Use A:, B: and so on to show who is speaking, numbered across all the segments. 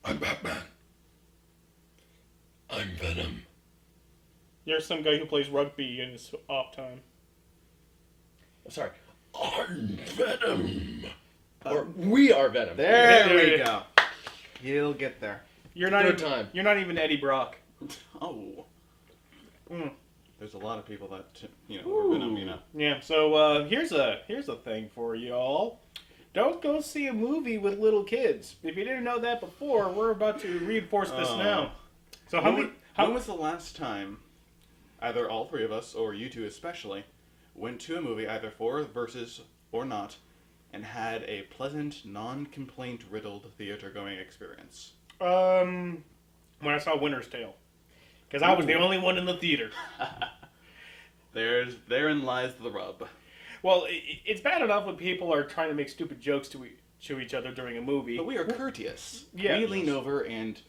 A: I'm Batman. I'm Venom.
B: You're some guy who plays rugby in his off time.
C: Sorry.
A: I'm Venom.
C: Or we are Venom.
D: There we go. You'll get there.
B: You're not
C: Third
B: even,
C: time.
B: You're not even Eddie Brock.
D: Oh.
B: Mm.
D: There's a lot of people that, are Venom,
B: Yeah. So here's a thing for y'all. Don't go see a movie with little kids. If you didn't know that before, we're about to reinforce this now. So
D: when was the last time either all three of us, or you two especially, went to a movie either for, versus, or not, and had a pleasant, non-complaint-riddled theater-going experience?
B: When I saw Winter's Tale. Because I was the only one in the theater.
D: Therein lies the rub.
B: Well, it's bad enough when people are trying to make stupid jokes to each other during a movie.
D: But we are courteous.
B: Yeah.
D: We lean over and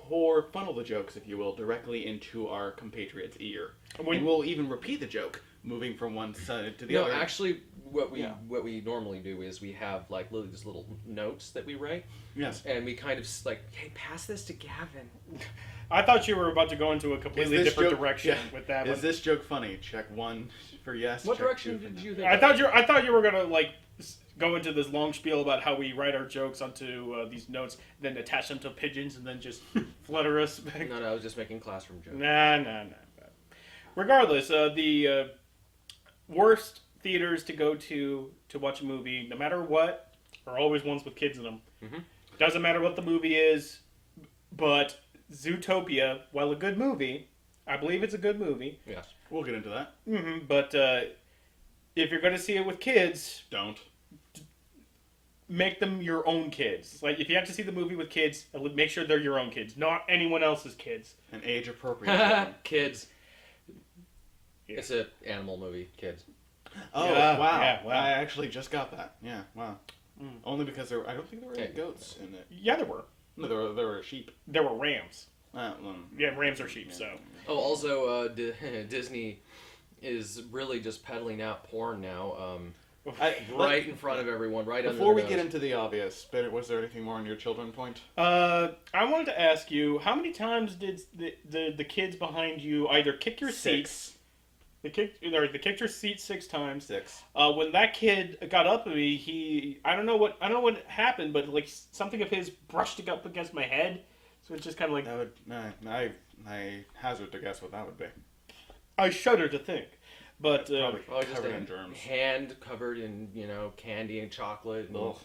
D: funnel the jokes, if you will, directly into our compatriot's ear. And we'll even repeat the joke, moving from one side to the other.
C: No, actually, what we normally do is we have like these little notes that we write.
D: Yes.
C: And we kind of like, hey, pass this to Gavin.
B: I thought you were about to go into a completely different direction with that one.
D: Is this joke funny? Check 1 for yes.
C: What
D: check
C: direction
D: 2 for
C: did
D: no.
C: you think?
B: I thought you were gonna like go into this long spiel about how we write our jokes onto these notes, then attach them to pigeons, and then just flutter us back.
C: No, I was just making classroom jokes.
B: Nah. Regardless, the worst theaters to go to watch a movie, no matter what, are always ones with kids in them.
C: Mm-hmm. Doesn't
B: matter what the movie is, but Zootopia, while a good movie, I believe it's a good movie.
C: Yes.
D: We'll get into that.
B: Mm-hmm, but if you're going to see it with kids,
D: Don't.
B: make them your own kids. Like, if you have to see the movie with kids, make sure they're your own kids, not anyone else's kids.
D: And age appropriate.
C: Kids.
B: Yeah.
C: It's an animal movie, kids.
D: Oh,
B: Yeah,
D: wow.
B: yeah, wow.
D: I actually just got that. Yeah, wow.
B: Mm.
D: Only because I don't think there were any goats in it.
B: Yeah, there were.
D: No, there were sheep.
B: There were rams.
D: Well,
B: Yeah, rams are sheep, so.
C: Oh, also, Disney is really just peddling out porn now. Right in front of everyone, right under
D: Before we
C: their
D: get
C: nose.
D: into the obvious, was there anything more on your children point?
B: I wanted to ask you, how many times did the kids behind you either kick your seats? They kicked your seat 6 times.
D: 6.
B: When that kid got up at me, I don't know what happened, but like something of his brushed up against my head, so it's just kind of like
D: That would I hazard to guess what that would be.
B: I shudder to think. But
D: Probably
C: just
D: covered
C: a
D: in germs.
C: hand covered in candy and chocolate. And,
D: Ugh.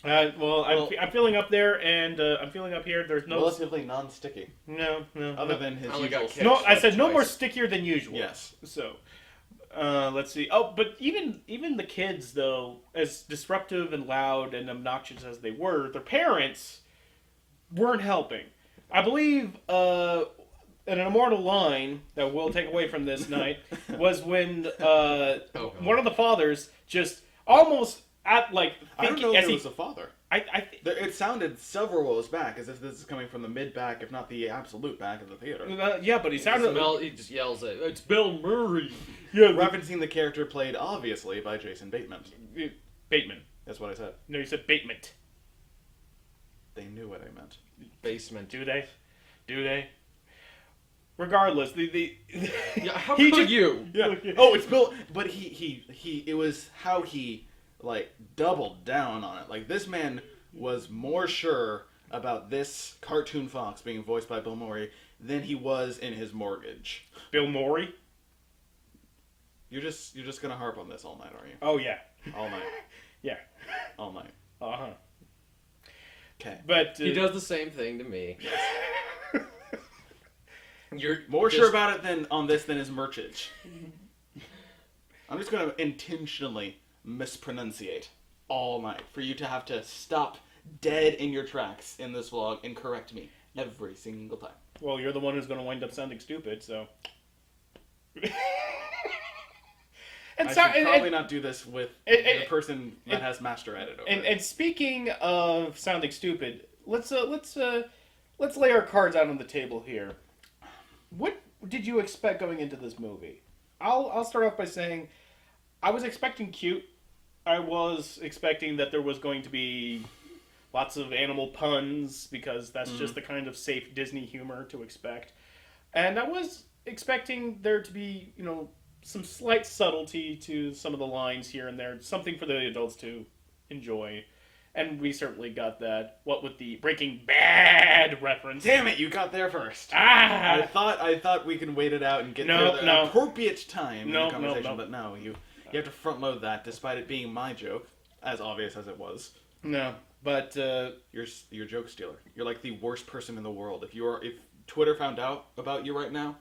B: I'm feeling up there, and I'm feeling up here. There's no
D: Relatively non-sticky.
B: no.
D: Other than his
C: I only got
D: usual.
C: kicked.
B: No, I said no
C: twice.
B: more stickier than usual.
D: Yes.
B: So, let's see. Oh, but even the kids, though, as disruptive and loud and obnoxious as they were, their parents weren't helping. I believe an immortal line that we'll take away from this night was when one of the fathers just almost at like
D: I don't
B: thinking
D: know if
B: as
D: it
B: he.
D: was a father.
B: It
D: sounded several rows back, as if this is coming from the mid-back, if not the absolute back of the theater.
B: yeah, but he sounded.
C: He just yells at, it's Bill Murray.
B: Yeah,
D: Referencing the character played, obviously, by Jason Bateman.
B: Bateman.
D: That's what I said.
B: No, you said Bateman.
D: They knew what I meant.
C: Basement.
B: Do they? Do they? Regardless,
C: Yeah, how
B: He
C: could
B: just-
C: you?
D: Yeah. Oh, it's Bill. But he. It was how he doubled down on it. Like, this man was more sure about this cartoon fox being voiced by Bill Murray than he was in his mortgage.
B: Bill Murray.
D: You're just gonna harp on this all night, are you?
B: Oh yeah.
D: All night.
B: Yeah.
D: All night.
B: Uh-huh.
D: Okay.
B: But
C: He does the same thing to me. You're
D: More
C: just-
D: sure about it than his merchage. I'm just gonna intentionally mispronunciate all night for you to have to stop dead in your tracks in this vlog and correct me every single time.
B: Well, you're the one who's going to wind up sounding stupid, so.
D: I should probably not do this with the person that has master edit over it.
B: And speaking of sounding stupid, let's lay our cards out on the table here. What did you expect going into this movie? I'll start off by saying I was expecting cute. I was expecting that there was going to be Lots of animal puns, because that's just the kind of safe Disney humor to expect. And I was expecting there to be, some slight subtlety to some of the lines here and there, something for the adults to enjoy. And we certainly got that. What with the Breaking Bad reference.
D: Damn it, you got there first.
B: Ah!
D: I thought we can wait it out and get there at the appropriate time in the conversation, but no, you have to front load that, despite it being my joke, as obvious as it was.
B: No, but
D: you're a joke stealer. You're like the worst person in the world. If Twitter found out about you right now,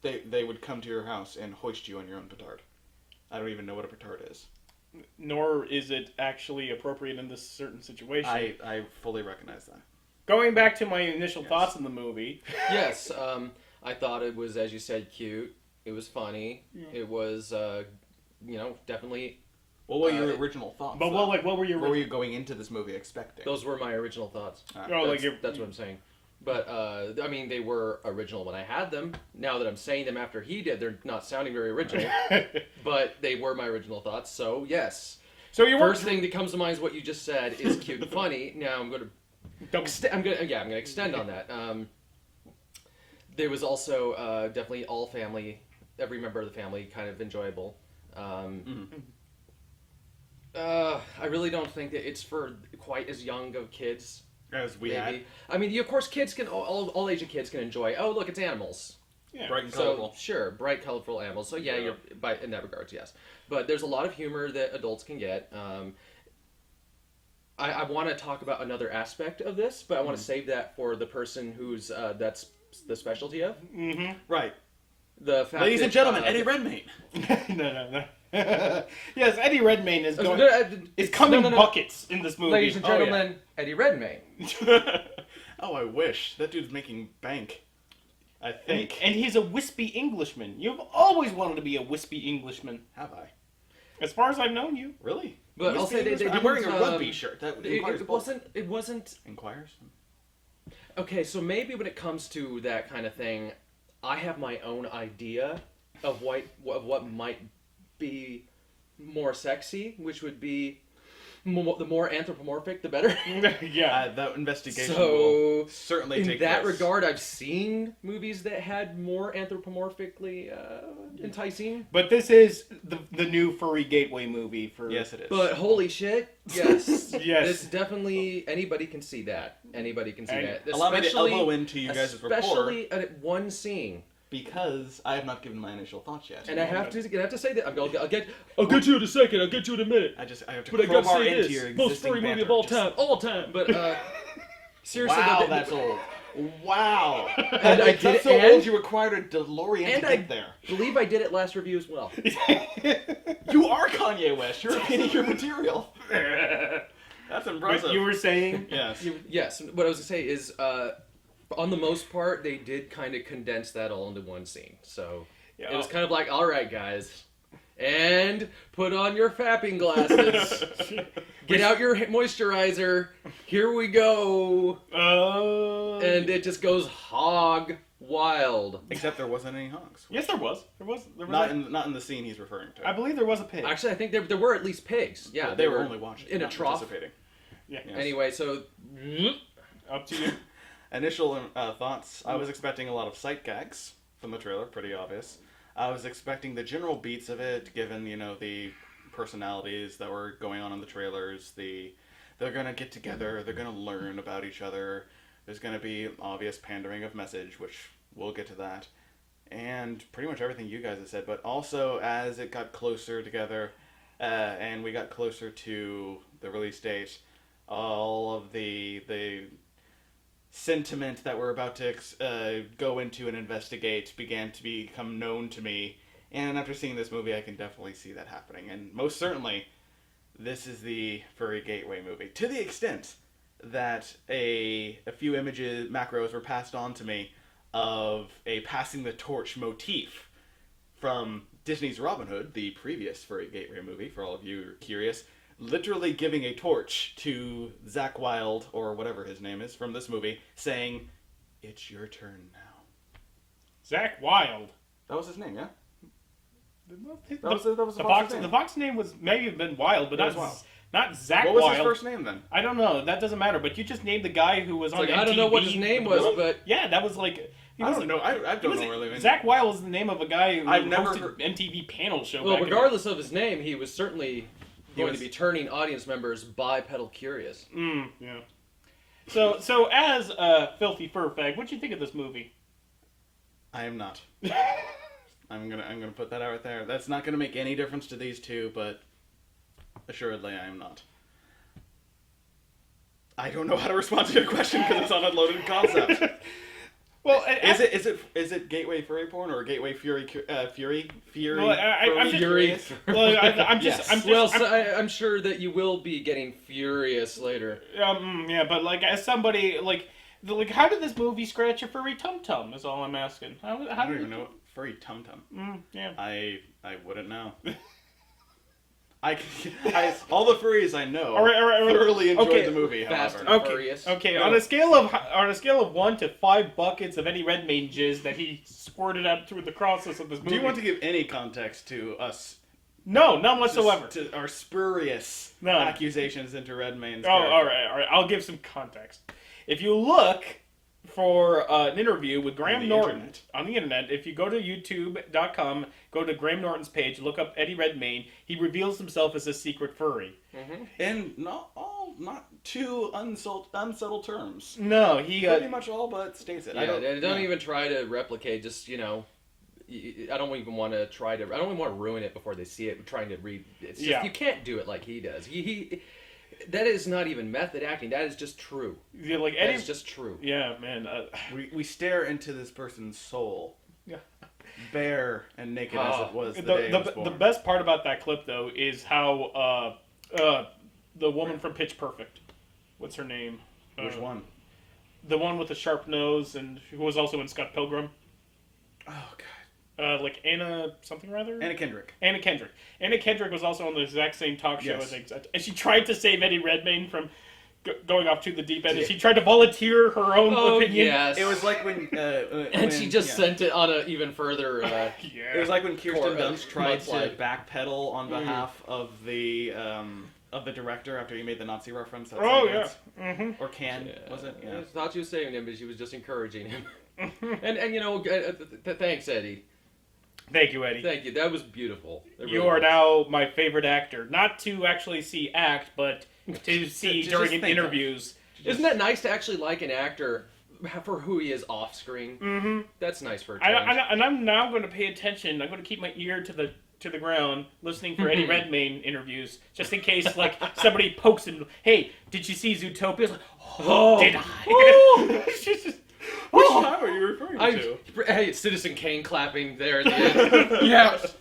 D: they would come to your house and hoist you on your own petard. I don't even know what a petard is.
B: Nor is it actually appropriate in this certain situation.
D: I fully recognize that.
B: Going back to my initial thoughts on the movie.
C: Yes, I thought it was, as you said, cute. It was funny. Yeah. It was, definitely.
D: What were your original thoughts?
B: But what were your?
D: What were you going into this movie expecting?
C: Those were my original thoughts. That's what I'm saying. But they were original when I had them. Now that I'm saying them after he did, they're not sounding very original. But they were my original thoughts. So yes.
B: So your
C: first thing that comes to mind is what you just said is cute and funny. Now I'm going to extend on that. There was also definitely all family, every member of the family, kind of enjoyable. I really don't think that it's for quite as young of kids.
D: As we had.
C: I mean, of course, kids can all age of kids can enjoy. Oh, look, it's animals.
B: Yeah.
D: Bright and colorful.
C: So, sure, bright, colorful animals. So yeah, you're in that regards, yes. But there's a lot of humor that adults can get. I want to talk about another aspect of this, but I want to save that for the person who's that's the specialty of.
B: Mm-hmm.
D: Right.
C: The fact
D: Ladies and gentlemen, Eddie Redmayne.
B: No. Yes, Eddie Redmayne is coming buckets in this movie.
C: Ladies and gentlemen, Eddie Redmayne.
D: Oh, I wish. That dude's making bank. I think.
B: And he's a wispy Englishman. You've always wanted to be a wispy Englishman.
D: Have I?
B: As far as I've known you.
D: Really?
C: But I'll say
D: I'm wearing a rugby shirt. That
C: it wasn't.
D: Inquires?
C: Okay, so maybe when it comes to that kind of thing, I have my own idea of what might be more sexy, which would be the more anthropomorphic, the better.
B: Yeah,
D: that investigation will certainly take place.
C: In that regard, I've seen movies that had more anthropomorphically enticing.
B: But this is the new furry gateway movie for.
D: Yes, it is.
C: But holy shit, yes,
B: yes,
C: this definitely anybody can see that. Anybody can see that.
D: Allow me to elbow into you guys' rapport.
C: Especially at one scene.
D: Because I have not given my initial thoughts yet.
C: And I have to say that I'll get you in a second. I'll get you in a minute.
D: I have to crowbar into your existing
C: most furry movie of all time. But seriously,
D: wow, that's old. Wow.
C: And I did
D: so old you required a DeLorean to get there.
C: I believe I did it last review as well.
D: You are Kanye West. You're repeating your material. That's impressive.
B: But you were saying?
D: Yes.
C: Yes. What I was going to say is, on the most part, they did kind of condense that all into one scene. So it was kind of like, all right, guys, and put on your fapping glasses. Get out your moisturizer. Here we go. And it just goes hog wild.
D: Except there wasn't any hogs.
B: Yes, there was. There was
D: not in the scene he's referring to.
B: I believe there was a pig.
C: Actually, I think there were at least pigs. Yeah,
D: well, they were only watching
C: in a trough.
D: Participating.
B: Yeah.
D: Yes.
C: Anyway, so
B: up to you.
D: Initial thoughts. I was expecting a lot of sight gags from the trailer. Pretty obvious. I was expecting the general beats of it, given the personalities that were going on in the trailers. They're gonna get together. They're gonna learn about each other. There's gonna be obvious pandering of message, which we'll get to that, and pretty much everything you guys have said. But also, as it got closer together, and we got closer to the release date, all of the sentiment that we're about to go into and investigate began to become known to me. And after seeing this movie, I can definitely see that happening. And most certainly, this is the furry gateway movie. To the extent that a few macros were passed on to me of a passing the torch motif from Disney's Robin Hood, the previous furry gateway movie, for all of you who are curious, literally giving a torch to Zakk Wylde, or whatever his name is, from this movie, saying, "It's your turn now."
B: Zakk Wylde.
D: That was his name, yeah?
B: The Fox name was maybe have been Wild, but Not Zach
D: What was
B: Wilde.
D: his first name then?
B: I don't know. That doesn't matter. But you just named the guy who was on MTV.
C: I don't know what his name was, but
B: yeah, that was like.
D: I don't know. I don't know really.
B: Zach Wilde was the name of a guy who
D: I've never
B: hosted
D: heard...
B: MTV panel show.
C: well,
B: back
C: regardless of his name, he was certainly going
D: was...
C: to be turning audience members bipedal curious.
B: Yeah. So as a filthy fur fag, what'd you think of this movie?
D: I am not. I'm gonna put that out there. That's not gonna make any difference to these two, but assuredly, I am not. I don't know how to respond to your question because it's on unloaded concept.
B: Well,
D: is it gateway furry porn or gateway fury?
B: Well,
C: I'm sure that you will be getting furious later.
B: Yeah, but like as somebody like how did this movie scratch your furry tum tum? Is all I'm asking. How
D: I don't even know what furry tum tum.
B: Yeah.
D: I wouldn't know. All the furries I know
B: all right.
D: thoroughly enjoyed the movie.
C: Fast
D: However,
C: and furious.
B: Okay. On a scale of 1 to 5 buckets of Eddie Redmayne jizz that he squirted out through the process of this movie.
D: do you want to give any context to us?
B: No, none whatsoever.
D: To our spurious accusations into Redmayne's
B: character. All right. I'll give some context. If you look for an interview with Graham Norton on the internet, if you go to youtube.com, go to Graham Norton's page, look up Eddie Redmayne, he reveals himself as a secret furry.
D: Mm-hmm. And not too unsubtle terms.
B: No, he
D: pretty much all but states it.
C: Yeah, don't even try to replicate. Just I don't even want to try to. I don't even want to ruin it before they see it. Trying to read. It's just, you can't do it like he does. He that is not even method acting. That is just true.
B: Yeah, like Eddie,
C: that is just true.
B: Yeah, man.
D: We stare into this person's soul.
B: Yeah.
D: Bare and naked as it was the day it was born.
B: The best part about that clip, though, is how the woman from Pitch Perfect, what's her name?
D: Which one?
B: The one with the sharp nose and who was also in Scott Pilgrim.
D: Oh, God.
B: Like Anna something or other?
D: Anna Kendrick.
B: Anna Kendrick was also on the exact same talk show as and she tried to save Eddie Redmayne from going off to the deep end. And she tried to volunteer her own opinion.
C: Yes.
D: It was like when
C: she just sent it on a even further.
D: It was like when Kirsten Dunst tried to backpedal on behalf of the director after he made the Nazi reference. Or was it? Yeah.
C: I thought she was saving him, but she was just encouraging him. and thanks, Eddie.
B: Thank you, Eddie.
C: Thank you. That was beautiful.
B: You are now my favorite actor. Not to actually see act, but to see during interviews.
C: Isn't that nice to actually like an actor for who he is off screen?
B: Mm-hmm.
C: That's nice for a change.
B: And I'm now going to pay attention. I'm going to keep my ear to the ground, listening for Eddie Redmayne interviews, just in case like somebody pokes him. Hey, did you see Zootopia? Like, did I?
D: Which time are you referring to?
C: Hey, it's Citizen Kane clapping there at the end. Yes!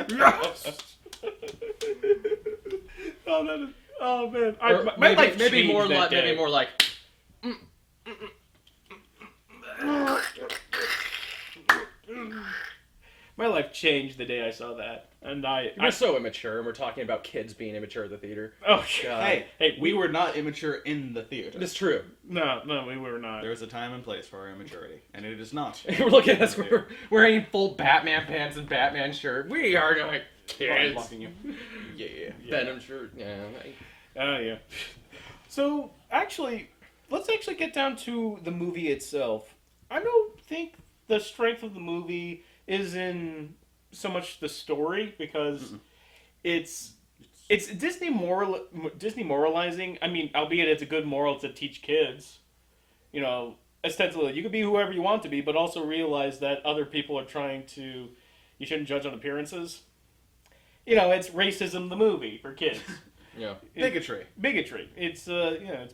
B: Yes! Oh man! My life
C: maybe more like
B: day.
C: maybe more like.
B: My life changed the day I saw that, and
C: You're so immature, and we're talking about kids being immature at the theater.
B: Oh God!
D: Hey, we were not immature in the theater.
C: It's true.
B: No, we were not.
D: There is a time and place for our immaturity, and it is not.
C: We're looking at us. We're wearing full Batman pants and Batman shirt. We are not kids.
D: Yeah.
C: Venom shirt. Yeah.
B: Yeah. So let's get down to the movie itself. I don't think the strength of the movie is in so much the story because it's Disney moralizing. I mean, albeit it's a good moral to teach kids. Ostensibly, you can be whoever you want to be, but also realize that other people are trying to. You shouldn't judge on appearances. It's racism the movie for kids.
C: Yeah.
D: Bigotry.
B: It's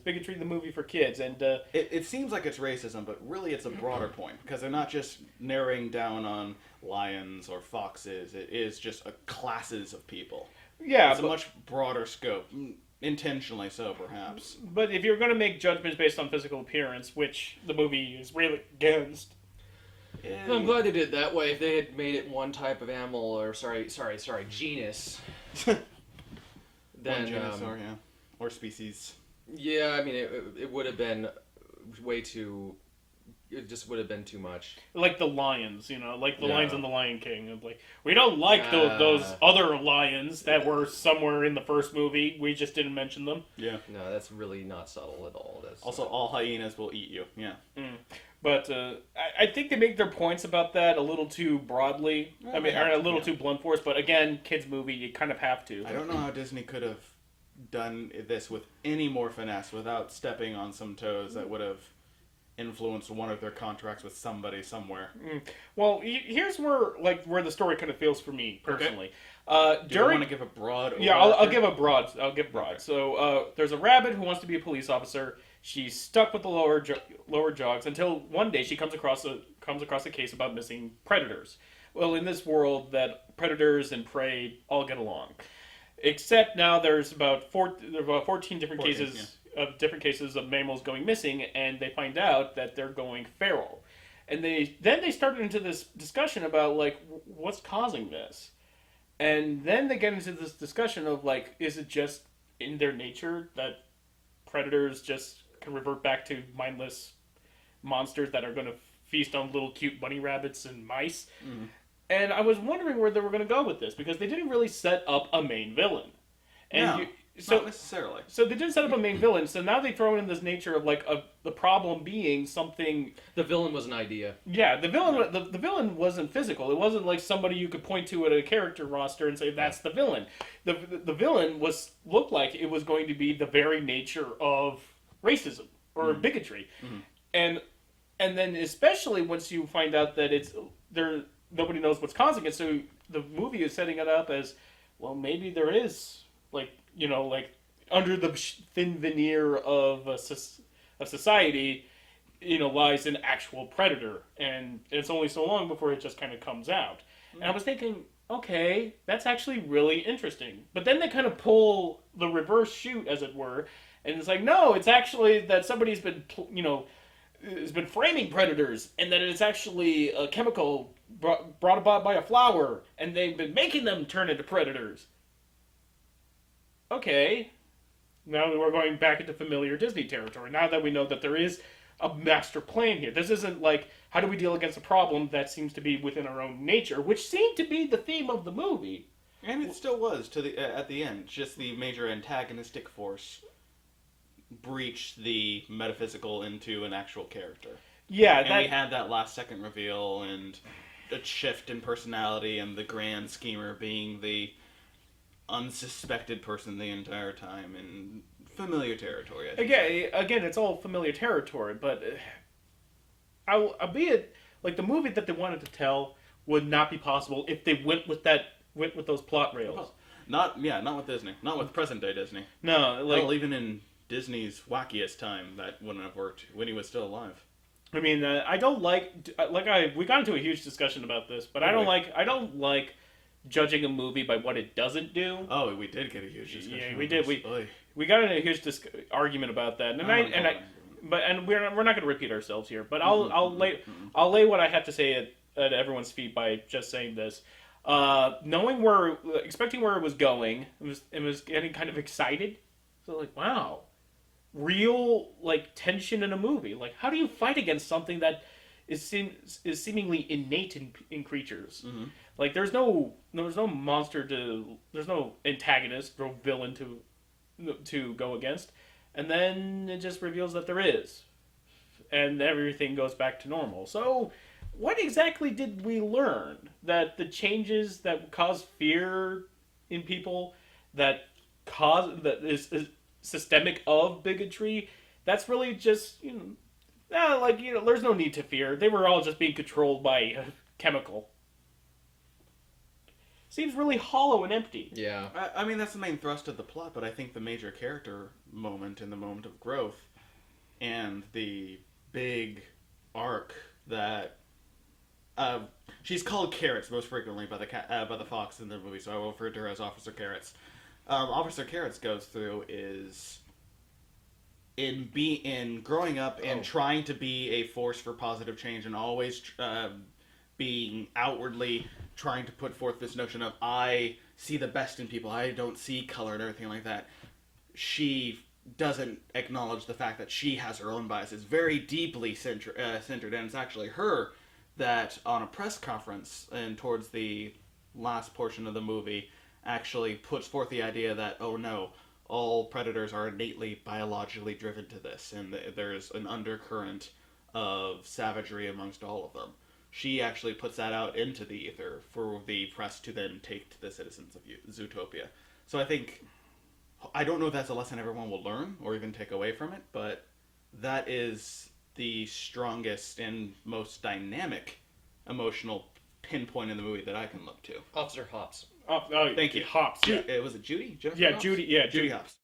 B: bigotry the movie for kids, and
D: it seems like it's racism, but really it's a broader point because they're not just narrowing down on lions or foxes. It is just classes of people.
B: Yeah,
D: it's a much broader scope, intentionally so, perhaps.
B: But if you're going to make judgments based on physical appearance, which the movie is really against.
C: I'm glad they did it that way. If they had made it one type of animal, or genus. Then,
D: genus or species.
C: Yeah, I mean, it would have been way too it just would have been too much.
B: Like the lions, like the
C: Yeah.
B: lions in The Lion King. Of like, we don't like those other lions that were somewhere in the first movie. We just didn't mention them.
D: Yeah.
C: No, that's really not subtle at all. That's
D: Also, all hyenas will eat you. Yeah.
B: But I think they make their points about that a little too broadly.
D: Well,
B: I mean,
D: they have
B: or a
D: to,
B: little
D: yeah.
B: too blunt force. But again, kids movie, you kind of have to.
D: I don't know how Disney could have done this with any more finesse without stepping on some toes that would have influenced one of their contracts with somebody somewhere.
B: Well, here's where the story kind of feels for me personally.
D: Do you want to give a broad?
B: Yeah, I'll
D: overarching?
B: give a broad. I'll give broad.
D: Okay.
B: So there's a rabbit who wants to be a police officer. She's stuck with the lower jogs until one day she comes across a case about missing predators. Well, in this world, that predators and prey all get along, except now there's about 14 different cases of mammals going missing, and they find out that they're going feral, and they started into this discussion about like what's causing this, and then they get into this discussion of like, is it just in their nature that predators just can revert back to mindless monsters that are going to feast on little cute bunny rabbits and mice. And I was wondering where they were going to go with this, because they didn't really set up a main villain. And
D: No,
B: so
D: not necessarily.
B: So they didn't set up a main villain, so now they throw in this nature of like the problem being something.
C: the villain was an idea.
B: Yeah, the villain wasn't physical. It wasn't like somebody you could point to at a character roster and say that's the villain. The villain looked like it was going to be the very nature of racism or bigotry, and then especially once you find out that it's there, nobody knows what's causing it. So the movie is setting it up as, well, maybe there is like under the thin veneer of society, lies an actual predator, and it's only so long before it just kind of comes out. And I was thinking, okay, that's actually really interesting. But then they kind of pull the reverse shoot, as it were, and it's like, no, it's actually that somebody's been, has been framing predators, and that it's actually a chemical brought about by a flower, and they've been making them turn into predators. Okay, now we're going back into familiar Disney territory. Now that we know that there is a master plan here. This isn't like, how do we deal against a problem that seems to be within our own nature, which seemed to be the theme of the movie.
D: And it still was at the end. Just the major antagonistic force breached the metaphysical into an actual character.
B: Yeah,
D: And we had that last second reveal and a shift in personality, and the grand schemer being the unsuspected person the entire time in familiar territory.
B: Again, it's all familiar territory, but albeit like the movie that they wanted to tell would not be possible if they went with those plot rails.
D: Not with Disney. Not with present day Disney.
B: No, like
D: Hell, even in Disney's wackiest time, that wouldn't have worked when he was still alive.
B: I mean, I don't we got into a huge discussion about this, but I don't like judging a movie by what it doesn't do.
D: Oh, we did get a huge discussion.
B: Yeah, we did. We got into a huge argument about that, and we're not going to repeat ourselves here. But I'll lay what I have to say at everyone's feet by just saying this. Expecting where it was going, it was getting kind of excited. So like, wow, real like tension in a movie. Like, how do you fight against something that is seemingly innate in creatures?
D: Mm-hmm.
B: Like, there's no monster there's no antagonist, no villain to go against, and then it just reveals that there is, and everything goes back to normal. So, what exactly did we learn? That the changes that cause fear in people, that is systemic of bigotry, that's really just there's no need to fear. They were all just being controlled by a chemical. Seems really hollow and empty.
C: Yeah.
D: I mean, that's the main thrust of the plot, but I think the major character moment in the moment of growth and the big arc that she's called Carrots most frequently by the Fox in the movie, so I will refer to her as Officer Carrots. Officer Carrots goes through is in growing up and trying to be a force for positive change, and always being outwardly trying to put forth this notion of, I see the best in people, I don't see color and everything like that. She doesn't acknowledge the fact that she has her own biases, very deeply centered, and it's actually her that on a press conference and towards the last portion of the movie actually puts forth the idea that, oh no, all predators are innately biologically driven to this, and there's an undercurrent of savagery amongst all of them. She actually puts that out into the ether for the press to then take to the citizens of Zootopia. So I don't know if that's a lesson everyone will learn or even take away from it, but that is the strongest and most dynamic emotional pinpoint in the movie that I can look to.
C: Officer Hops.
B: Oh,
D: thank you.
B: Hops. Yeah.
D: Was it Judy? Jennifer
B: Yeah,
D: Hops?
B: Judy. Yeah,
D: Judy Hops.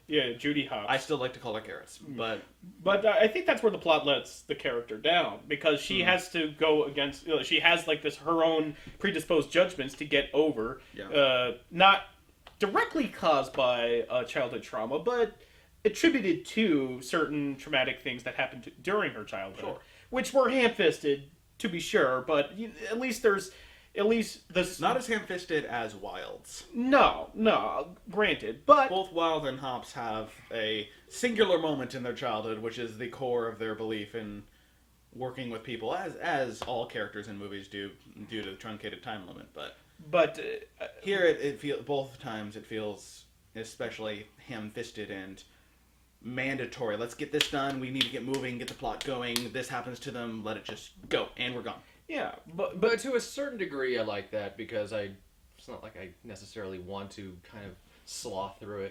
B: Yeah, Judy Hops.
D: I still like to call her Carrots, but
B: I think that's where the plot lets the character down, because she has to go against. She has like this her own predisposed judgments to get over.
D: Yeah.
B: Not directly caused by childhood trauma, but attributed to certain traumatic things that happened during her childhood, which were ham-fisted, to be sure. But at least there's. At least this
D: not as ham-fisted as Wilds.
B: No, granted, but
D: both Wild and Hops have a singular moment in their childhood, which is the core of their belief in working with people, as all characters in movies do, due to the truncated time limit. But here it feels both times it feels especially ham-fisted and mandatory. Let's get this done. We need to get moving, get the plot going. This happens to them. Let it just go, and we're gone.
B: Yeah,
C: but to a certain degree, I like that because it's not like I necessarily want to kind of sloth through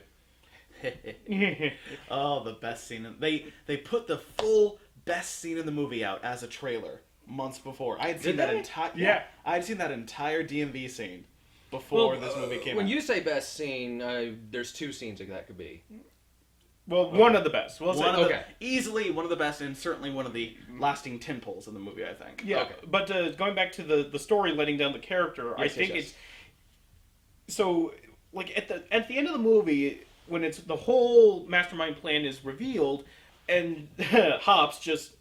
C: it.
D: Oh, the best scene. They put the full best scene in the movie out as a trailer months before. I had seen that entire I had seen that entire DMV scene before this movie came out.
C: When you say best scene, there's two scenes that could be.
B: Well, one of the best.
D: Easily one of the best, and certainly one of the lasting tentpoles in the movie, I think.
B: Yeah, okay. But going back to the story letting down the character, I think it's... So, like, at the end of the movie, when it's the whole mastermind plan is revealed, and Hops just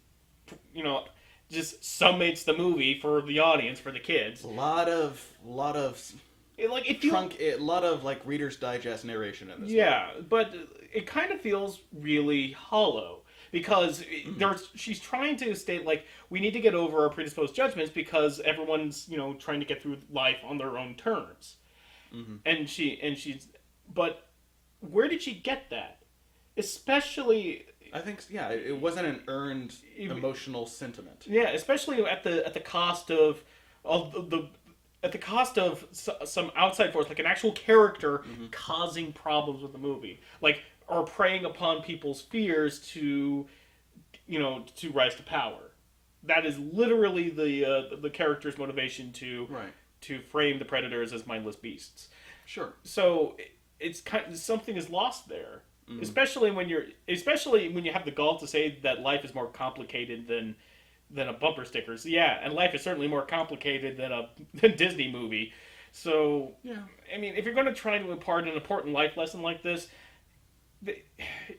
B: summates the movie for the audience, for the kids.
D: A lot of
B: a
D: lot of like Reader's Digest narration in this.
B: Yeah, movie. But it kind of feels really hollow because she's trying to state like we need to get over our predisposed judgments because everyone's trying to get through life on their own terms, and she's but where did she get that? Especially,
D: I think it wasn't an earned emotional sentiment.
B: Yeah, especially at the cost of the. At the cost of some outside force, like an actual character causing problems with the movie, like or preying upon people's fears to rise to power. That is literally the character's motivation to frame the predators as mindless beasts.
D: Sure.
B: So it's kind of, something is lost there, especially when you have the gall to say that life is more complicated than a bumper sticker. So, yeah, and life is certainly more complicated than a Disney movie. So,
D: yeah.
B: I mean, if you're going to try to impart an important life lesson like this,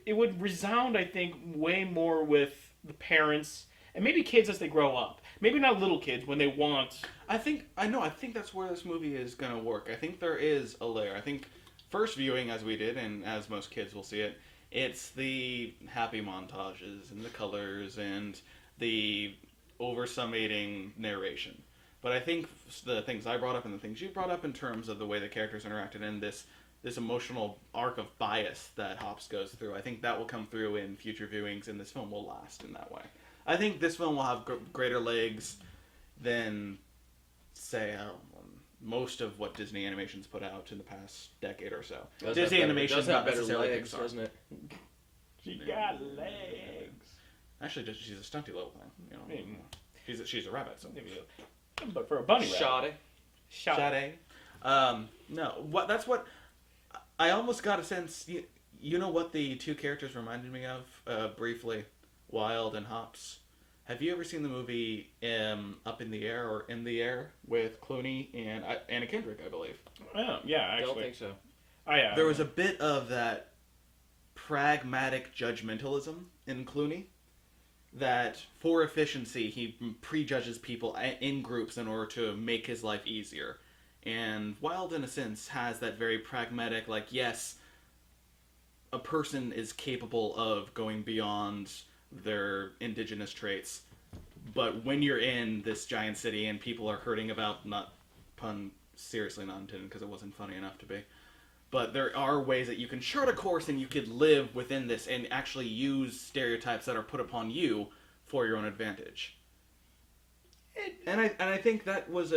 B: it would resound, I think, way more with the parents and maybe kids as they grow up. Maybe not little kids when they want.
D: I think that's where this movie is going to work. I think there is a layer. I think first viewing, as we did, and as most kids will see it, it's the happy montages and the colors and the oversummating narration. But I think the things I brought up and the things you brought up in terms of the way the characters interacted and this emotional arc of bias that Hops goes through, I think that will come through in future viewings, and this film will last in that way. I think this film will have greater legs than, say, most of what Disney Animation's put out in the past decade or so. Disney Animation
C: does have better legs, doesn't it?
B: She got legs.
D: Actually, she's a stunty little thing. She's a rabbit, so.
B: But for a bunny rabbit.
C: Sade.
D: No, that's what I almost got a sense. You know what the two characters reminded me of briefly, Wild and Hops. Have you ever seen the movie Up in the Air or In the Air with Clooney and Anna Kendrick, I believe?
B: Oh, yeah, actually.
C: I don't think so.
D: There was a bit of that pragmatic judgmentalism in Clooney. That for efficiency, he prejudges people in groups in order to make his life easier. And Wilde, in a sense, has that very pragmatic, like, yes, a person is capable of going beyond their indigenous traits, but when you're in this giant city and people are hurting about, not pun seriously not intended because it wasn't funny enough to be, but there are ways that you can chart a course and you could live within this and actually use stereotypes that are put upon you for your own advantage. And I think that was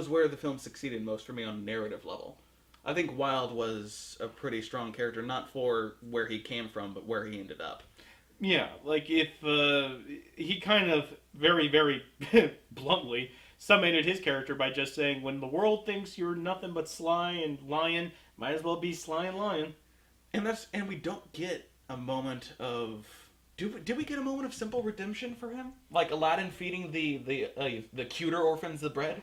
D: where the film succeeded most for me on a narrative level. I think Wilde was a pretty strong character, not for where he came from, but where he ended up.
B: Yeah, like if he kind of very, very bluntly summated his character by just saying, when the world thinks you're nothing but sly and lion, might as well be sly and lion.
D: And we don't get a moment of... Did we get a moment of simple redemption for him? Like Aladdin feeding the cuter orphans the bread?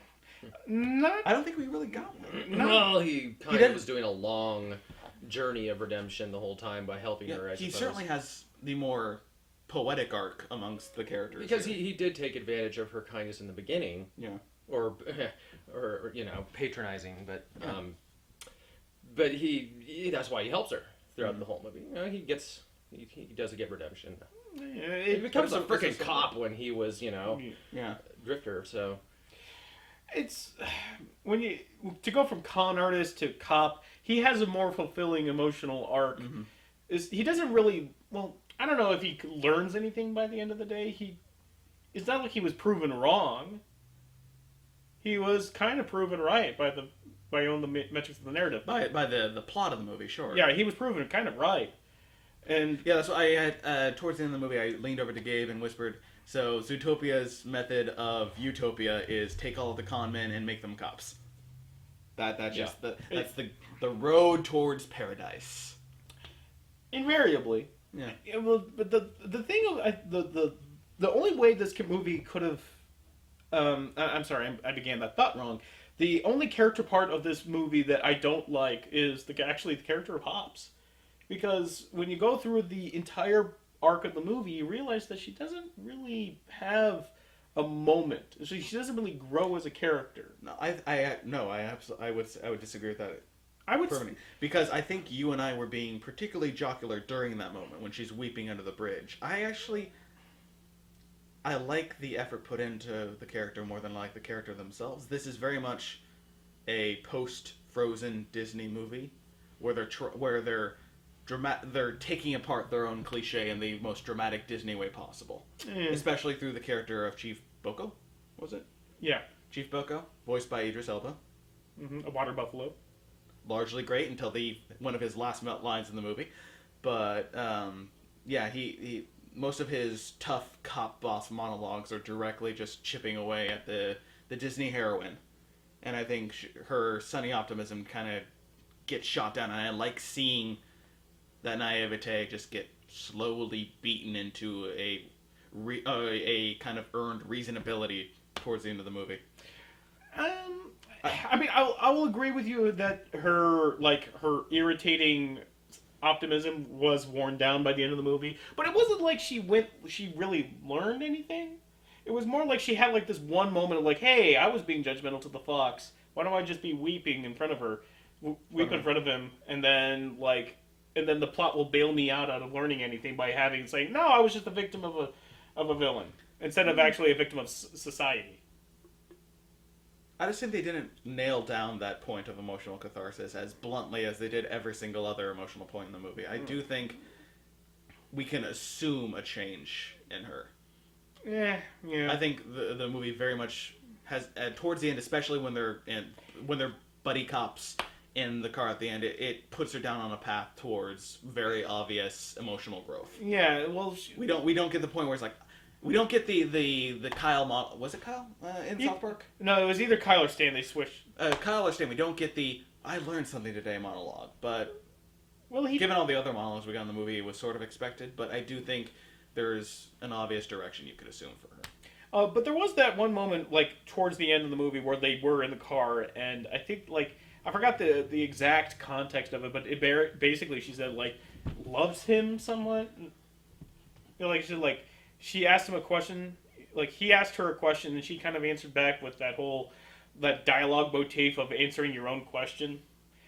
B: Not...
D: I don't think we really got one.
C: Well, he kind of was doing a long journey of redemption the whole time by helping her, I suppose. He
D: certainly has the more poetic arc amongst the characters.
C: Because he did take advantage of her kindness in the beginning.
D: Yeah.
C: Or patronizing, but but he that's why he helps her throughout the whole movie. He does get redemption. He becomes a freaking cop when he was, drifter, so...
B: It's when to go from con artist to cop, he has a more fulfilling emotional arc. Mm-hmm. He doesn't really, well, I don't know if he learns anything by the end of the day. It's not like he was proven wrong. He was kind of proven right by the metrics of the narrative.
D: By the plot of the movie, sure.
B: Yeah, he was proven kind of right. And
D: yeah, that's why I had towards the end of the movie I leaned over to Gabe and whispered, so Zootopia's method of utopia is take all of the con men and make them cops. That's the road towards paradise.
B: Invariably.
D: Yeah.
B: Well, but the thing the only way this movie could have I'm sorry, I began that thought wrong. The only character part of this movie that I don't like is the character of Hobbs. Because when you go through the entire arc of the movie, you realize that she doesn't really have a moment. She doesn't really grow as a character.
D: No, I would disagree with that. Because I think you and I were being particularly jocular during that moment when she's weeping under the bridge. I like the effort put into the character more than I like the character themselves. This is very much a post-Frozen Disney movie where they're taking apart their own cliche in the most dramatic Disney way possible. Especially through the character of Chief Boko, was it?
B: Yeah.
D: Chief Boko, voiced by Idris Elba.
B: Mm-hmm. A water buffalo.
D: Largely great until one of his last lines in the movie. But, he most of his tough cop boss monologues are directly just chipping away at the Disney heroine. And I think her sunny optimism kind of gets shot down, and I like seeing that naivete just get slowly beaten into a kind of earned reasonability towards the end of the movie.
B: I will agree with you that her irritating optimism was worn down by the end of the movie, but it wasn't like she really learned anything. It was more like she had this one moment of hey, I was being judgmental to the fox. Why don't I just be weeping in front of her, weep in front of him, and then the plot will bail me out of learning anything by saying, no, I was just a victim of a villain instead of actually a victim of society.
D: I just think they didn't nail down that point of emotional catharsis as bluntly as they did every single other emotional point in the movie. I do think we can assume a change in her.
B: Yeah.
D: I think the movie very much has towards the end, especially when they're buddy cops in the car at the end, it puts her down on a path towards very obvious emotional growth.
B: Yeah, well,
D: we don't get the point where it's we don't get the Kyle model. Was it Kyle in South Park?
B: No, it was either Kyle or Stan. They switched.
D: Kyle or Stan. We don't get the I learned something today monologue. But
B: given
D: all the other monologues we got in the movie, it was sort of expected. But I do think there's an obvious direction you could assume for her.
B: But there was that one moment, towards the end of the movie, where they were in the car, and I think, I forgot the exact context of it, but basically she said, loves him somewhat. She asked him a question, he asked her a question, and she kind of answered back with that whole that dialogue motif of answering your own question.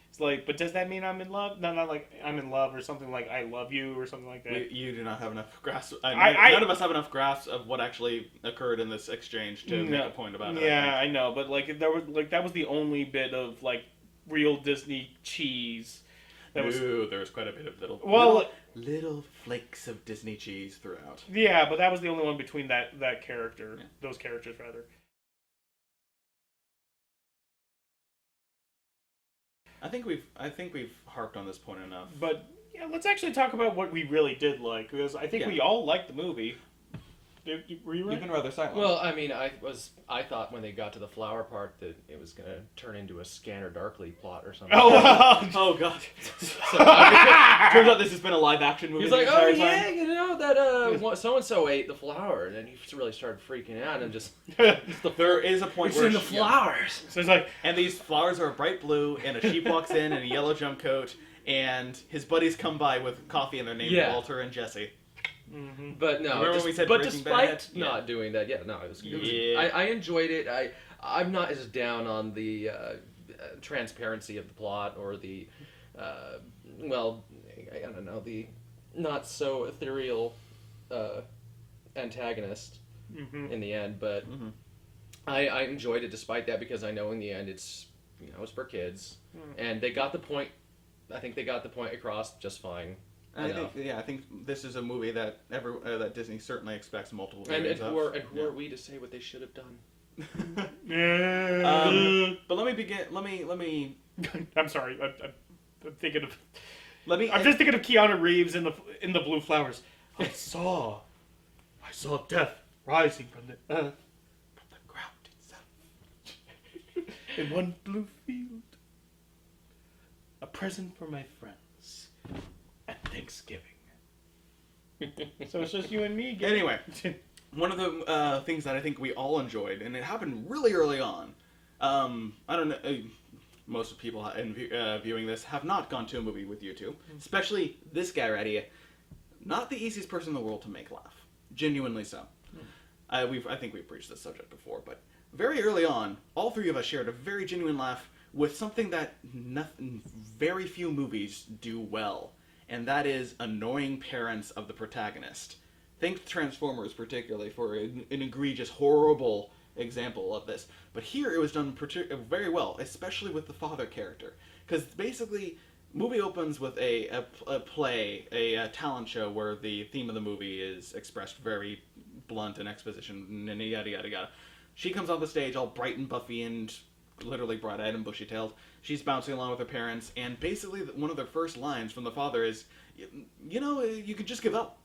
B: It's like, but does that mean I'm in love? No, not like I'm in love or something like I love you or something like that.
D: You do not have enough grasp. None of us have enough grasp of what actually occurred in this exchange to make a point about it.
B: Yeah, I know, but like there was like that was the only bit of like real Disney cheese.
D: There was quite a bit of little flakes of Disney cheese throughout.
B: Yeah, but that was the only one between that character, those characters rather.
D: I think we've harped on this point enough.
B: But yeah, let's actually talk about what we really did like, because I think we all liked the movie. Were you right?
D: You've been rather silent.
C: Well, I mean, I thought when they got to the flower part that it was gonna turn into a Scanner Darkly plot or something.
D: Oh god! Turns out this has been a live action movie.
C: He's like, oh yeah, you know that so and so ate the flower, and then he really started freaking out and just.
D: There is a point where
C: in the flowers.
B: So it's like,
D: and these flowers are bright blue, and a sheep walks in a yellow jump coat, and his buddies come by with coffee, and they're named Walter and Jesse.
B: Mm-hmm.
C: But no,
D: when we said
C: despite not doing that, it was I enjoyed it. I'm not as down on the transparency of the plot or the I don't know, the not so ethereal antagonist in the end, but I enjoyed it despite that, because I know in the end it's for kids, and they got the point. I think they got the point across just fine. I
D: think this is a movie that that Disney certainly expects multiple
C: and
D: viewings
C: who are we to say what they should have done?
D: But let me begin. Let me.
B: I'm sorry. I'm thinking of.
D: I'm
B: just thinking of Keanu Reeves in the Blue Flowers. I saw death rising from the
D: ground itself
B: in one blue field. A present for my friends. At Thanksgiving. So it's just you and me again.
D: Anyway, one of the things that I think we all enjoyed, and it happened really early on. I don't know. Most people viewing this have not gone to a movie with you two, especially this guy right here. Not the easiest person in the world to make laugh. Genuinely so. I think we've preached this subject before, but very early on, all three of us shared a very genuine laugh with something that very few movies do well. And that is annoying parents of the protagonist. Think Transformers particularly for an egregious, horrible example of this. But here it was done very well, especially with the father character. Because basically, movie opens with a play, a talent show where the theme of the movie is expressed very blunt in exposition, and yada yada yada. She comes off the stage all bright and buffy and literally bright-eyed and bushy-tailed. She's bouncing along with her parents, and basically one of their first lines from the father is, you could just give up.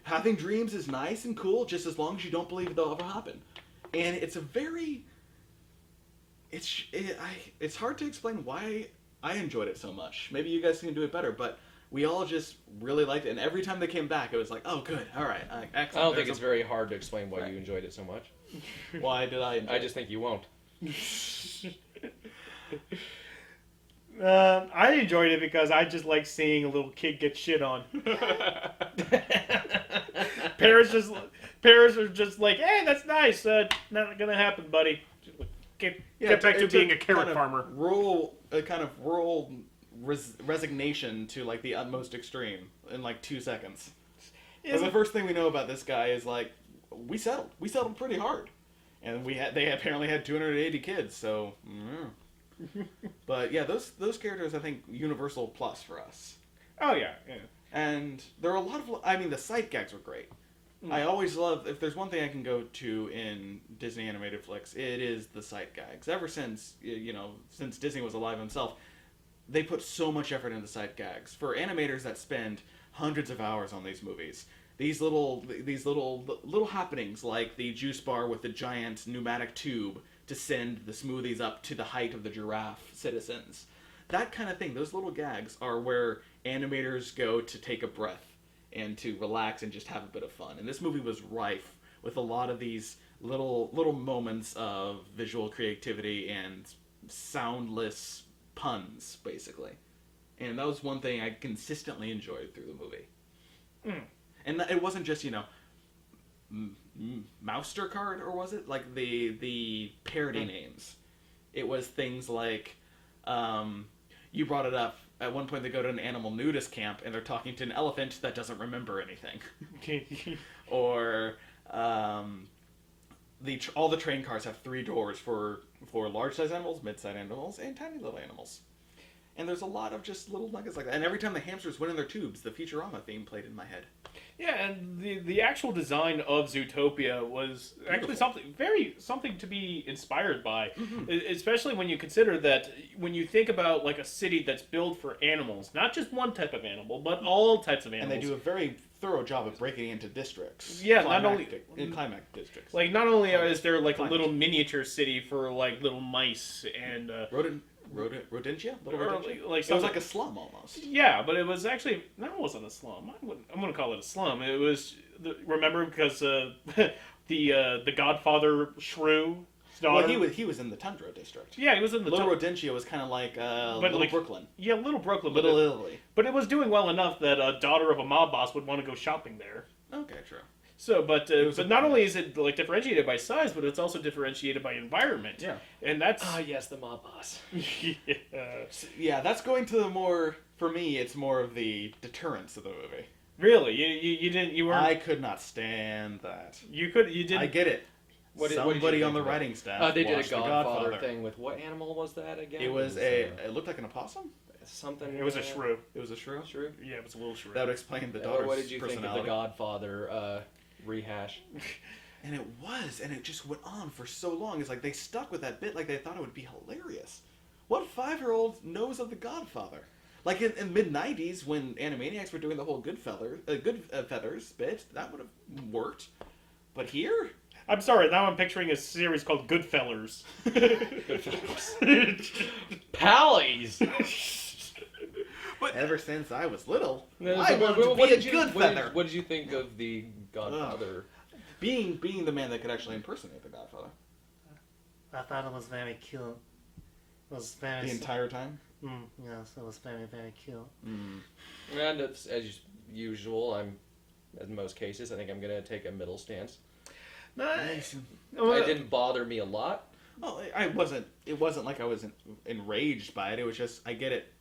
D: Having dreams is nice and cool, just as long as you don't believe they'll ever happen. And it's a very... It's hard to explain why I enjoyed it so much. Maybe you guys can do it better, but we all just really liked it. And every time they came back, it was like, oh, good, all right, excellent.
C: I don't think it's very hard to explain why you enjoyed it so much.
D: Why did I enjoy it?
C: I just think you won't.
B: I enjoyed it because I just like seeing a little kid get shit on. Parents are just like, hey, that's nice. Not gonna happen, buddy. Get back to being a carrot farmer.
D: Rural resignation to like the utmost extreme in like 2 seconds. And the first thing we know about this guy is like, we settled pretty hard, and they apparently had 280 kids. So, but yeah, those characters I think universal plus for us.
B: Oh yeah.
D: And there are a lot of the sight gags were great. I always love, if there's one thing I can go to in Disney animated flicks, it is the sight gags. Ever since since Disney was alive himself, they put so much effort into sight gags. For animators that spend hundreds of hours on these movies, these little happenings, like the juice bar with the giant pneumatic tube to send the smoothies up to the height of the giraffe citizens, that kind of thing, those little gags are where animators go to take a breath and to relax and just have a bit of fun. And this movie was rife with a lot of these little moments of visual creativity and soundless puns, basically. And that was one thing I consistently enjoyed through the movie. And it wasn't just, Mouster card, or was it like the parody names? It was things like, you brought it up. At one point, they go to an animal nudist camp and they're talking to an elephant that doesn't remember anything, or all the train cars have 3 doors for large-sized animals, mid-sized animals, and tiny little animals. And there's a lot of just little nuggets like that. And every time the hamsters went in their tubes, the Futurama theme played in my head.
B: Yeah, and the actual design of Zootopia was actually something to be inspired by, especially when you consider that when you think about like a city that's built for animals, not just one type of animal, but all types of animals.
D: And they do a very thorough job of breaking into districts.
B: Yeah,
D: climax districts.
B: Like not only is there like a little miniature city for like little mice and
D: Rodentia?
B: Like
D: it was like a slum almost.
B: Yeah, but it was actually it wasn't a slum. I'm going to call it a slum. It was remember because the Godfather Shrew.
D: Well, he was in the Tundra district.
B: Yeah, he was in the
D: Little Rodentia was kind of like Little Brooklyn.
B: Yeah, Little Brooklyn.
D: Little Italy.
B: But it was doing well enough that a daughter of a mob boss would want to go shopping there.
D: Okay, true.
B: So, but not only is it like differentiated by size, but it's also differentiated by environment.
D: Yeah,
B: and that's
C: yes, the mob boss.
B: Yeah,
D: that's going to the more for me. It's more of the deterrence of the movie.
B: Really, you weren't.
D: I could not stand that.
B: You didn't.
D: I get it. Somebody on the writing staff.
C: They did a Godfather thing with what animal was that again?
D: It was it looked like an opossum.
C: Something.
B: It was a shrew.
D: It was a shrew.
C: Shrew.
B: Yeah, it was a little shrew.
D: That would explain the daughter's personality.
C: What did you think of the Godfather rehash?
D: And it just went on for so long. It's like they stuck with that bit like they thought it would be hilarious. What 5-year-old knows of the Godfather? Like in mid-90s when Animaniacs were doing the whole Feathers bit, that would have worked. But here?
B: I'm sorry, now I'm picturing a series called Goodfellers.
C: Pallies!
D: But ever since I was little,
C: I
D: wanted to be a good feather.
C: What did you think of the Godfather?
D: Being the man that could actually impersonate the Godfather.
E: I thought it was very cute. It was very...
D: The entire time?
E: Yes, it was very, very cute.
C: And it's, as usual, in most cases, I think I'm going to take a middle stance.
B: Nice.
C: It didn't bother me a lot.
D: Oh, it wasn't like I was enraged by it. It was just, I get it.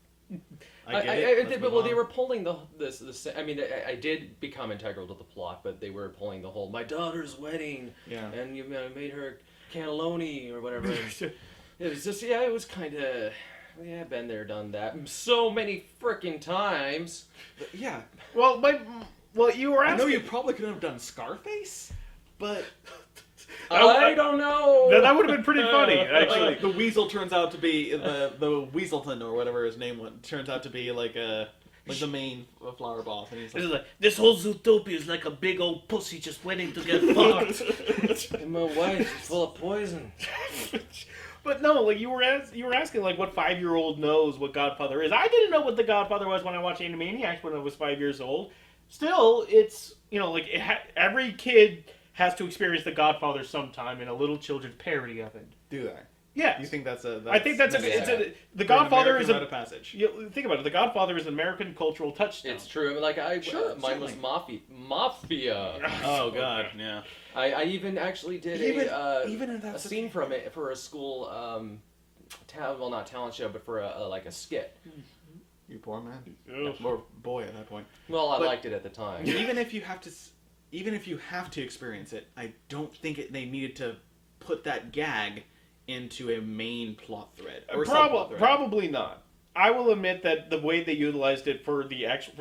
C: Well, they were pulling this. I mean, I did become integral to the plot, but they were pulling the whole my daughter's wedding, and you made her cannelloni or whatever. It was just, it was kind of, been there, done that, so many frickin' times.
D: Yeah.
B: Well, you were asking.
D: I know you probably could have done Scarface, but.
C: I don't know.
B: That would have been pretty funny, actually.
D: Like, the weasel turns out to be the Weaselton or whatever his name was. Turns out to be like the main flower boss, and he's like,
E: this whole Zootopia is like a big old pussy just waiting to get fucked.
C: And my wife is full of poison.
B: But no, like you were asking like what 5-year-old knows what Godfather is. I didn't know what the Godfather was when I watched Animaniacs when I was 5 years old. Still, it's every kid has to experience the Godfather sometime in a little children's parody of it.
D: Do they?
B: Yeah.
D: You think that's
B: I think the Godfather is
D: a passage.
B: Think about it. The Godfather is an American cultural touchstone.
C: It's true. I mean, like mine was Mafia.
D: Oh God, yeah.
C: I even actually did a scene from it for a school, not talent show, but for a skit.
D: You poor man. Or boy at that point.
C: Well, I liked it at the time.
D: Even if you have to experience it, I don't think they needed to put that gag into a main plot thread.
B: Probably not. I will admit that the way they utilized it for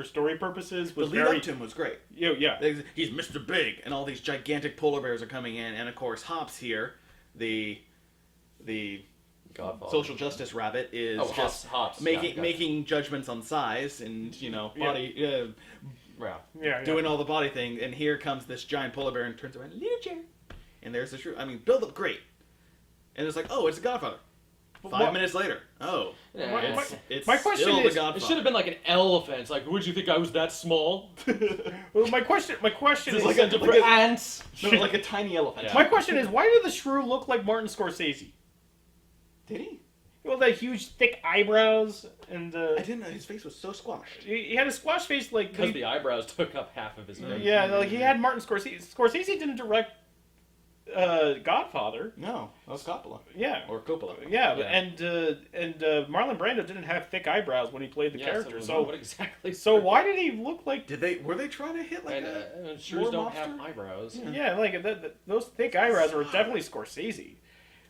B: story purposes was
D: the lead up to him was great.
B: Yeah.
D: He's Mr. Big, and all these gigantic polar bears are coming in, and of course Hops here, the
C: Godfather.
D: Social justice rabbit is
C: Hops.
D: making judgments on size and body. Doing all the body thing, and here comes this giant polar bear and turns around, little chair, and there's the shrew. I mean, build up great, and it's like, oh, it's the Godfather. 5 minutes later, it's
B: my question
D: still
B: is,
D: the Godfather.
C: It should have been like an elephant. It's like, would you think I was that small?
B: Well, my question is
D: like
C: ants.
D: No, like a tiny elephant.
B: My question is, why did the shrew look like Martin Scorsese?
D: Did he?
B: Well, that huge, thick eyebrows and.
D: I didn't know his face was so squashed.
B: He had a squash face, like
C: because the eyebrows took up half of his face.
B: Yeah, like he had Martin Scorsese. Scorsese didn't direct Godfather.
D: No, that was Coppola.
B: Yeah.
D: Or Coppola.
B: Yeah,
C: Yeah.
B: and Marlon Brando didn't have thick eyebrows when he played the character.
C: So
B: So
C: what exactly?
B: so why did he look like?
D: Were they trying to hit like
C: And
D: a
C: shrews
D: more
C: don't
D: mobster?
C: have eyebrows.
B: Yeah, like those thick eyebrows were definitely Scorsese.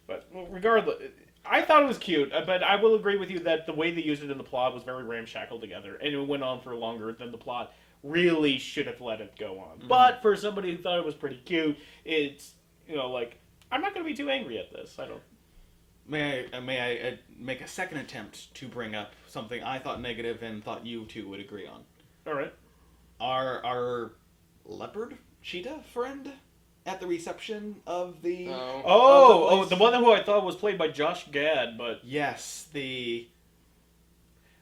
B: But regardless, I thought it was cute. But I will agree with you that the way they used it in the plot was very ramshackle together, and it went on for longer than the plot really should have let it go on. But for somebody who thought it was pretty cute, it's like I'm not going to be too angry at this. I don't.
D: May I make a second attempt to bring up something I thought negative and thought you two would agree on?
B: All right.
D: Our leopard cheetah friend at the reception of the
B: Oh, the one who I thought was played by Josh Gad, but
D: yes,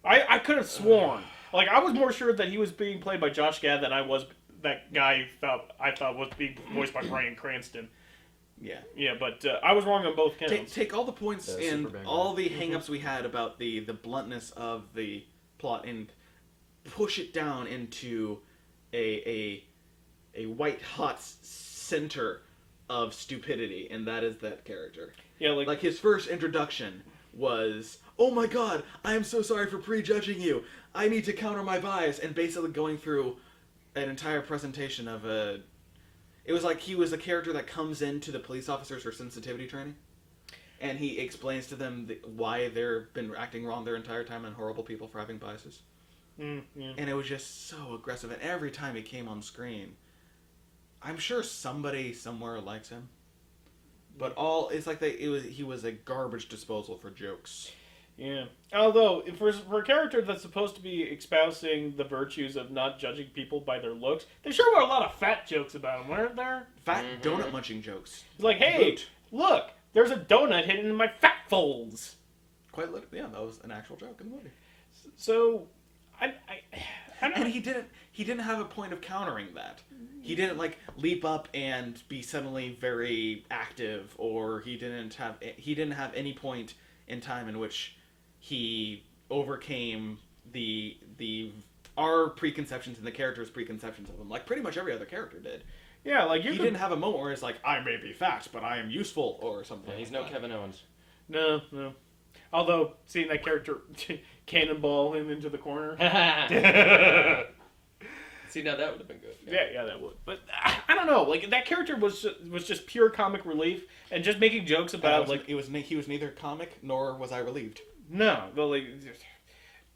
B: I could have sworn. Like I was more sure that he was being played by Josh Gad than I was that guy I thought was being voiced by Bryan Cranston.
D: yeah.
B: Yeah, but I was wrong on both counts.
D: Take all the points
C: The
D: and
C: super bang
D: all the hangups we had about the bluntness of the plot and push it down into a white hot center of stupidity, and that is that character.
B: Yeah,
D: Like his first introduction was, "Oh my God, I am so sorry for prejudging you. I need to counter my bias," and basically going through an entire presentation of a. It was like he was a character that comes into the police officers for sensitivity training, and he explains to them why they've been acting wrong their entire time and horrible people for having biases.
B: yeah.
D: And it was just so aggressive. And every time he came on screen, I'm sure somebody somewhere likes him, but it's like he was a garbage disposal for jokes.
B: Yeah. Although, for a character that's supposed to be espousing the virtues of not judging people by their looks, there sure were a lot of fat jokes about him, weren't there?
D: Fat donut munching jokes.
B: It's like, hey,
D: Boot.
B: look, there's a donut hidden in my fat folds.
D: Quite literally, yeah, that was an actual joke in the movie.
B: So, I don't
D: And
B: know.
D: he didn't have a point of countering that. He didn't like leap up and be suddenly very active, or he didn't have any point in time in which he overcame our preconceptions and the character's preconceptions of him, like pretty much every other character did.
B: Yeah, like
D: He didn't have a moment where it's like, I may be fat, but I am useful, or something.
C: Yeah, he's
D: like
C: no
D: that.
C: Kevin Owens.
B: No. Although, seeing that character cannonball him into the corner.
C: See, now that would have been good.
B: Yeah, that would. But I don't know. Like that character was just pure comic relief and just making jokes about
D: he was neither comic nor was I relieved.
B: no, but like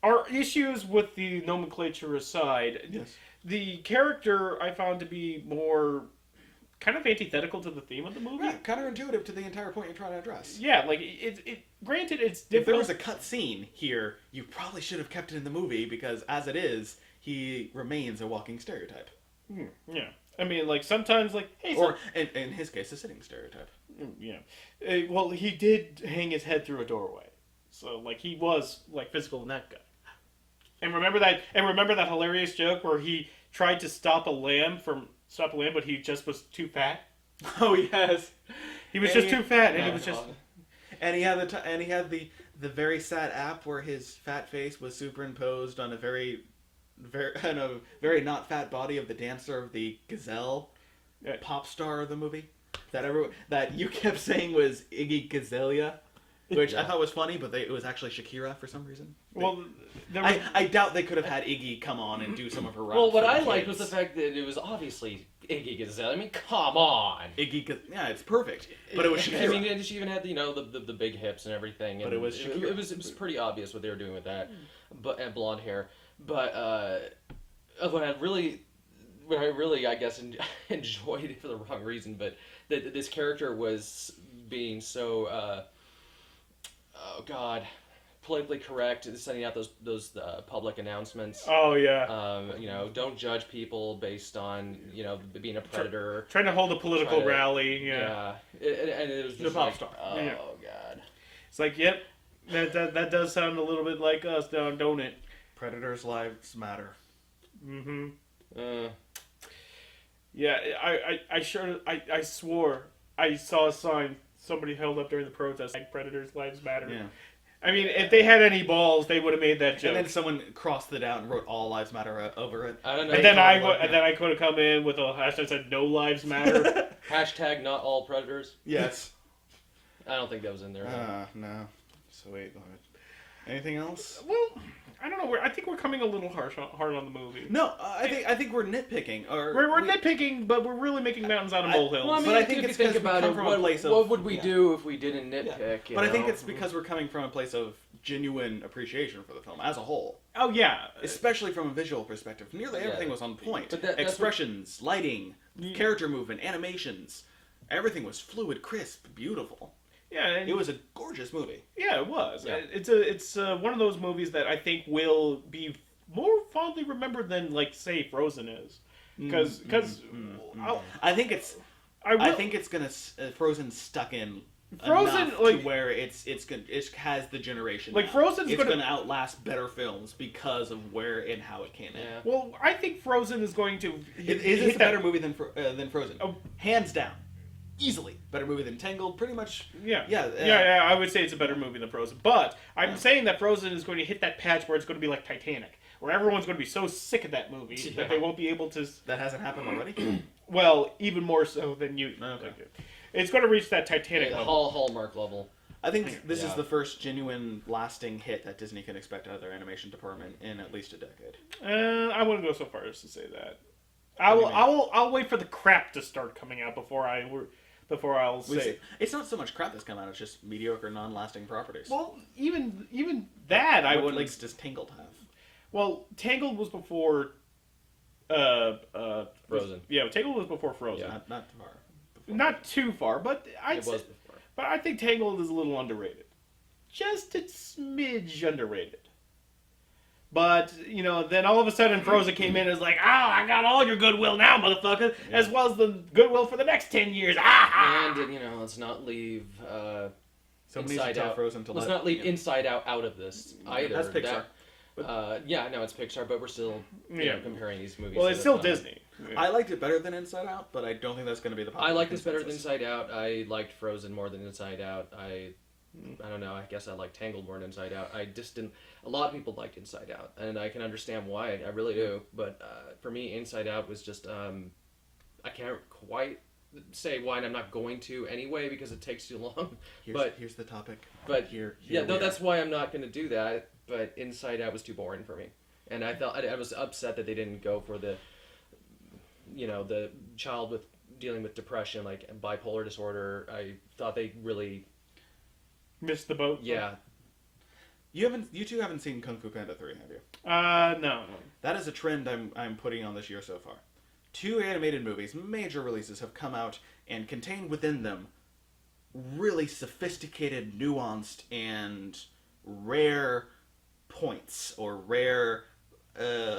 B: our issues with the nomenclature aside,
D: Yes.
B: the character I found to be more kind of antithetical to the theme of the movie.
D: Yeah, counterintuitive to the entire point you're trying to address.
B: Yeah, like it granted it's
D: If there
B: difficult.
D: was a cut scene here, you probably should have kept it in the movie because, as it is, he remains a walking stereotype.
B: Yeah. I mean, like sometimes, like hey,
D: Or, in his case, a sitting stereotype.
B: yeah. Well, he did hang his head through a doorway, so like he was like physical in that guy. And remember that hilarious joke where he tried to stop a lamb, but he just was too fat.
D: Oh yes,
B: He was
D: And
B: just
D: he-
B: too fat, and
C: Yeah,
B: it was just.
D: and he had the very sad app where his fat face was superimposed on a very not fat body of the dancer of the gazelle,
B: Yeah.
D: pop star of the movie. That you kept saying was Iggy Azalea, which I thought was funny, but it was actually Shakira for some reason.
B: Well, there was,
D: I doubt they could have had Iggy come on and do some of her raps.
C: Well, what
D: for
C: I
D: the
C: liked was the
D: kids.
C: fact that it was obviously Iggy Azalea. I mean, come on.
D: Yeah, it's perfect. But it was Shakira.
C: I mean, and she even had the big hips and everything. And
D: But it was
C: it
D: Shakira.
C: was pretty obvious what they were doing with that, and blonde hair. But what I really I guess enjoyed for the wrong reason, but that this character was being so oh god, politically correct, sending out those public announcements.
B: oh yeah,
C: Don't judge people based on being a predator.
B: trying to hold a political
C: Try to-
B: rally. Yeah.
C: And it was just
B: The pop
C: like,
B: star.
C: oh
B: Yeah.
C: god.
B: It's like, yep, that does sound a little bit like us, don't it?
D: Predators' lives matter.
B: Mm-hmm.
C: Uh,
B: Yeah, I swore I saw a sign somebody held up during the protest like Predators Lives Matter.
D: Yeah.
B: I mean, if they had any balls, they would have made that joke.
D: And then someone crossed it out and wrote "All Lives Matter" over it.
C: I don't know.
B: And then I could have come in with a hashtag that said "No Lives Matter."
C: Hashtag not all predators.
D: Yes.
C: I don't think that was in there.
D: No. So wait. Anything else?
B: Well, I don't know. I think we're coming a little hard on the movie.
D: No, I think we're nitpicking.
B: We're nitpicking, but we're really making mountains out of molehills.
C: Well, I mean,
D: But I think
C: if
D: it's
C: you think
D: because we
C: about
D: come
C: it,
D: from a place of-
C: what would we do if we didn't nitpick?
D: But I think
C: know?
D: it's because we're coming from a place of genuine appreciation for the film as a whole.
B: Oh yeah,
D: Especially from a visual perspective. Nearly everything was on point.
C: But that's
D: Expressions, lighting, character movement, animations. Everything was fluid, crisp, beautiful.
B: yeah. And,
D: It was a gorgeous movie.
B: Yeah, it was.
C: Yeah.
B: It's one of those movies that I think will be more fondly remembered than, like, say, Frozen is, because
D: I think it's gonna Frozen stuck in
B: Frozen,
D: enough
B: like-
D: to where it has the generation.
B: Like,
D: now.
B: Frozen's
D: it's
B: gonna-
D: gonna outlast better films because of where and how it came in.
C: Yeah.
B: well, I think Frozen is going to
D: Is
B: hit
D: this a
B: that-
D: better movie than Frozen?
B: Oh.
D: Hands down, easily better movie than Tangled. Pretty much.
B: Yeah.
D: Yeah.
B: I would say it's a better movie than Frozen. But I'm saying that Frozen is going to hit that patch where it's going to be like Titanic, where everyone's going to be so sick of that movie that they won't be able to.
D: That hasn't happened already.
B: Well, even more so than you.
D: Okay.
B: It's going to reach that Titanic level.
C: Hallmark level.
D: I think this is
C: Yeah.
D: the first genuine, lasting hit that Disney can expect out of their animation department in at least a decade.
B: I wouldn't go so far as to say that.
D: do you mean?
B: I'll wait for the crap to start coming out before I'll say.
D: It's not so much crap that's come out; it's just mediocre, non-lasting properties.
B: Well, even that I
D: what
B: would.
D: legs does Tangled have?
B: Well, Tangled was before.
C: Frozen.
B: Yeah, Tangled was before Frozen.
D: Not too far.
B: Not too far, but
C: It was before.
B: But I think Tangled is a little underrated. Just a smidge underrated. But, then all of a sudden Frozen came in and was like, I got all your goodwill now, motherfucker, as well as the goodwill for the next 10 years.
C: And let's not leave
D: Somebody
C: Inside
D: should tell
C: Out.
D: Frozen to
C: Let's
D: let-
C: not leave Inside Out of this either.
D: That's Pixar.
C: No, it's Pixar, but we're still comparing these movies.
B: Well,
C: to
B: it's
C: the
B: still
C: film.
B: Disney.
D: I liked it better than Inside Out, but I don't think that's going to be the popular
C: I like this better than
D: consensus.
C: Inside Out. I liked Frozen more than Inside Out. I don't know. I guess I like Tangled more than Inside Out. I just didn't. A lot of people liked Inside Out, and I can understand why. I really do. But for me, Inside Out was just. I can't quite say why, and I'm not going to anyway because it takes too long.
D: Here's the topic.
C: But
D: here
C: yeah,
D: we
C: no,
D: are.
C: that's why I'm not going to do that. But Inside Out was too boring for me, and I felt I was upset that they didn't go for the child with dealing with depression, like bipolar disorder. I thought they really
B: Missed the boat?
C: yeah.
D: You two haven't seen Kung Fu Panda 3, have you?
B: No.
D: That is a trend I'm putting on this year so far. 2 animated movies, major releases, have come out and contain within them really sophisticated, nuanced, and rare points or rare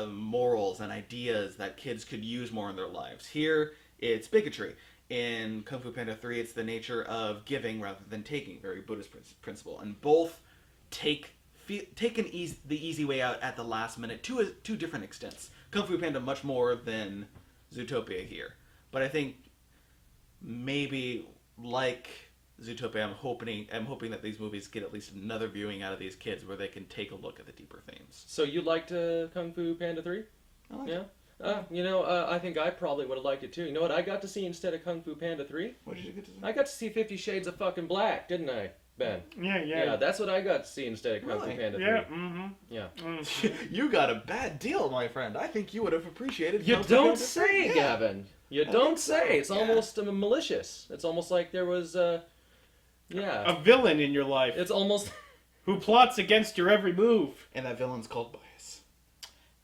D: morals and ideas that kids could use more in their lives. Here, it's bigotry. In Kung Fu Panda 3, it's the nature of giving rather than taking, very Buddhist principle. And both take the easy way out at the last minute to two different extents. Kung Fu Panda much more than Zootopia here. But I think maybe like Zootopia, I'm hoping that these movies get at least another viewing out of these kids where they can take a look at the deeper themes.
C: So you liked Kung Fu Panda 3?
D: I like
C: Yeah.
D: it.
C: I think I probably would have liked it too. You know what I got to see instead of Kung Fu Panda 3?
D: What did you get to see?
C: I got to see 50 Shades of fucking Black, didn't I, Ben?
B: Yeah.
C: Yeah, that's what I got to see instead of Kung
D: Really?
C: Fu Panda 3.
B: Yeah. Mm-hmm.
C: Yeah.
D: You got a bad deal, my friend. I think you would have appreciated
C: You
D: Kung Fu
C: don't
D: Panda 3.
C: say,
D: Yeah.
C: Gavin. You
D: I
C: don't
D: think so,
C: say. It's
D: yeah.
C: almost malicious. It's almost like there was,
B: A villain in your life
C: It's almost...
B: who plots against your every move.
D: And that villain's called bias.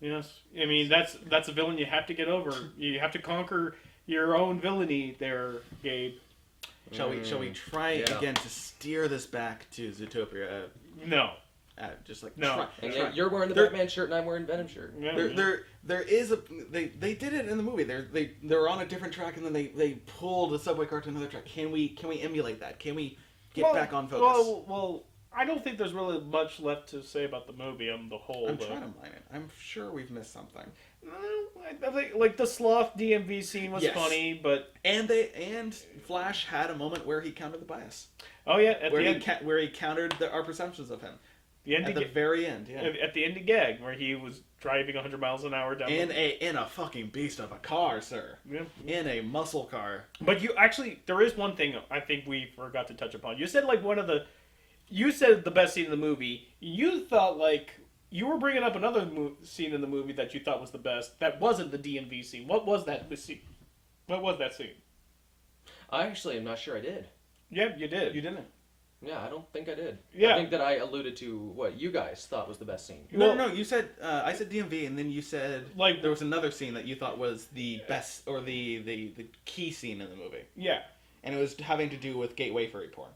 B: Yes, I mean that's a villain you have to get over. You have to conquer your own villainy, there, Gabe.
D: Shall we try
C: Yeah.
D: again to steer this back to Zootopia?
B: No.
D: Just like
B: No.
D: try.
C: And
D: try.
C: you're wearing the
D: There-
C: Batman shirt and I'm wearing Venom shirt.
B: Yeah.
D: There is a they did it in the movie. They're on a different track and then they pulled the subway car to another track. Can we emulate that? Can we get back on focus?
B: Well, I don't think there's really much left to say about the movie on the whole.
D: I'm
B: but-
D: trying to mine it. I'm sure we've missed something.
B: I think like the sloth DMV scene was
D: Yes.
B: funny, but
D: And Flash had a moment where he countered the bias.
B: oh yeah, at
D: Where
B: the
D: he
B: end.
D: where he countered our perceptions of him.
B: The
D: At the very end, yeah.
B: At the end of Gag, where he was driving 100 miles an hour down
D: In a fucking beast of a car, sir.
B: Yeah.
D: In a muscle car.
B: But you actually, there is one thing I think we forgot to touch upon. You said like you said the best scene in the movie. You thought like you were bringing up another scene in the movie that you thought was the best. That wasn't the DMV scene. What was that scene? What was that scene?
C: I actually am not sure I did.
B: Yeah, you did.
D: You didn't.
C: Yeah, I don't think I did.
B: Yeah.
C: I think that I alluded to what you guys thought was the best scene.
D: No. You said I said DMV, and then you said
B: Like-
D: there was another scene that you thought was the best or the key scene in the movie,
B: Yeah.
D: and it was having to do with gateway furry porn.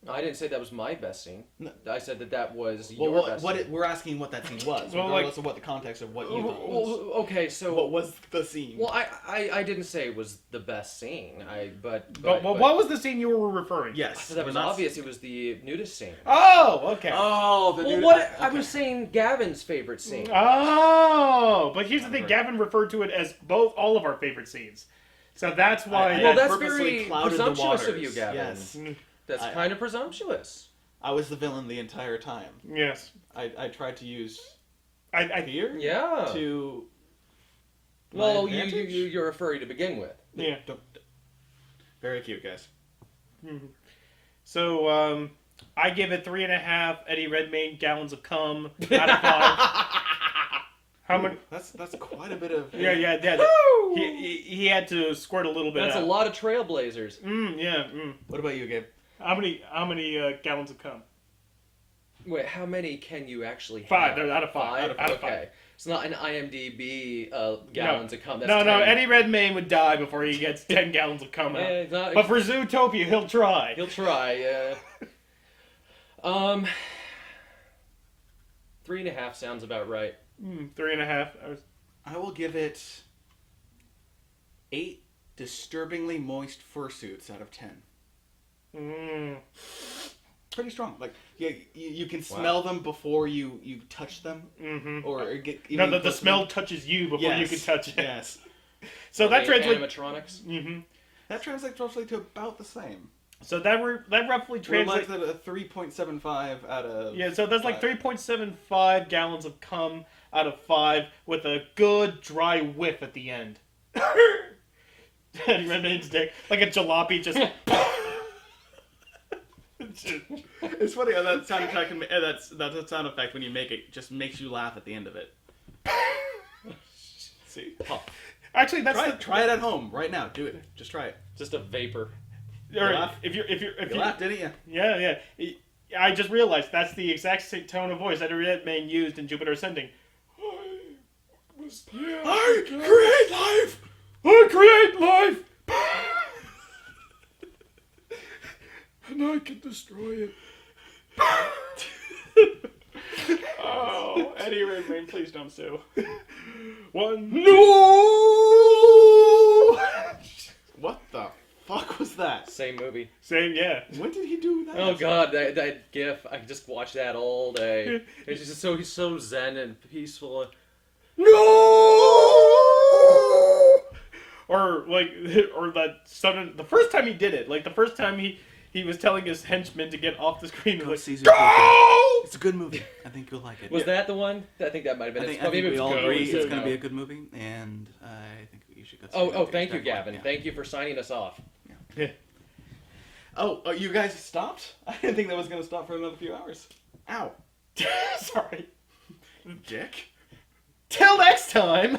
C: I didn't say that was my best scene.
D: No.
C: I said that was
D: Well,
C: your best scene.
D: we're asking what that scene was,
B: Well,
D: regardless of what the context of what you thought was.
C: Well, okay, so
D: What was the scene?
C: well, I didn't say it was the best scene. But
B: what was the scene you were referring to?
D: Yes,
C: So that was
D: we're not-
C: obvious. It was the nudist scene.
B: Oh, okay.
D: Oh, the
C: Well,
D: nude-
C: what I
D: okay.
C: was saying, Gavin's favorite scene.
B: Oh, but here's the thing: Gavin referred to it as all of our favorite scenes, so that's why.
C: Well, that's
D: purposely
C: very
D: clouded the
C: presumptuous of
D: waters.
C: you, Gavin.
D: Yes,
C: That's
D: I-
C: kind of presumptuous.
D: I was the villain the entire time.
B: yes,
D: I tried to use
B: I
D: fear
C: Yeah.
D: to.
C: Well,
D: my advantage?
C: you're a furry to begin with.
B: yeah.
D: Very cute, guys.
B: So I give it 3.5 Eddie Redmayne gallons of cum out of 5. How many?
D: That's quite a bit of.
B: Yeah. He had to squirt a little bit.
C: That's a
B: out.
C: lot of trailblazers.
B: Yeah.
D: What about you, Gabe?
B: How many gallons of cum?
C: Wait, how many can you actually have?
B: 5. They're out of 5. Out of
C: Okay.
B: 5.
C: It's not an IMDb gallons of cum. That's
B: No.
C: 10.
B: Eddie Redmayne would die before he gets 10 gallons of cum out.
C: it's not,
B: But for Zootopia, he'll try.
C: he'll try, yeah. 3.5 sounds about right.
B: 3.5.
D: I will give it 8 disturbingly moist fursuits out of 10. Pretty strong. Like, yeah, you can smell them before you touch them, or get.
B: No,
D: even
B: the
D: close to
B: smell
D: them.
B: touches you before you can touch it.
D: Yes,
B: So that
C: The
B: translates.
C: animatronics.
D: that translates roughly to about the same.
B: So that roughly
D: We're
B: translates.
D: like at a 3.75 out of.
B: Yeah, so that's like
D: 5.
B: 3.75 gallons of cum out of 5 with a good dry whiff at the end. Eddie Redmayne's dick, like a jalopy, just.
D: It's funny how that sound effect that's a sound effect when you make it just makes you laugh at the end of it. See,
B: Actually, that's
D: try it at home right now. Do it. Just try it.
C: Just a vapor.
B: Or
D: laugh?
B: if you
D: You laughed, didn't you?
B: Yeah. I just realized that's the exact same tone of voice Eddie Redmayne used in Jupiter Ascending.
D: I create life.
B: I create life, and I can destroy it. Oh, Eddie Redmayne, please don't sue.
D: No. What the fuck was that?
C: Same movie.
B: Same, yeah.
D: When did he do that?
C: Oh god, that gif. I could just watch that all day. It's just he's so zen and peaceful.
D: No.
B: Or that sudden, the first time he did it, like the first time he was telling his henchmen to get off the screen.
D: Go
B: Like,
D: see Zootopia. It's a good movie. I think you'll like it.
C: Was that the one? I think that might have been.
D: I
C: it.
D: think
C: Maybe
D: we
C: it's
D: all
C: Go.
D: agree
C: It's
D: it's
C: a
D: going to
C: Go.
D: be a good movie, and I think you should go see
C: Oh,
D: it.
C: thank you,
D: It's
C: Gavin.
D: yeah.
C: Thank you for signing us off.
D: Oh, you guys stopped? I didn't think that was going to stop for another few hours. Ow.
B: sorry.
D: Dick.
B: Till next time.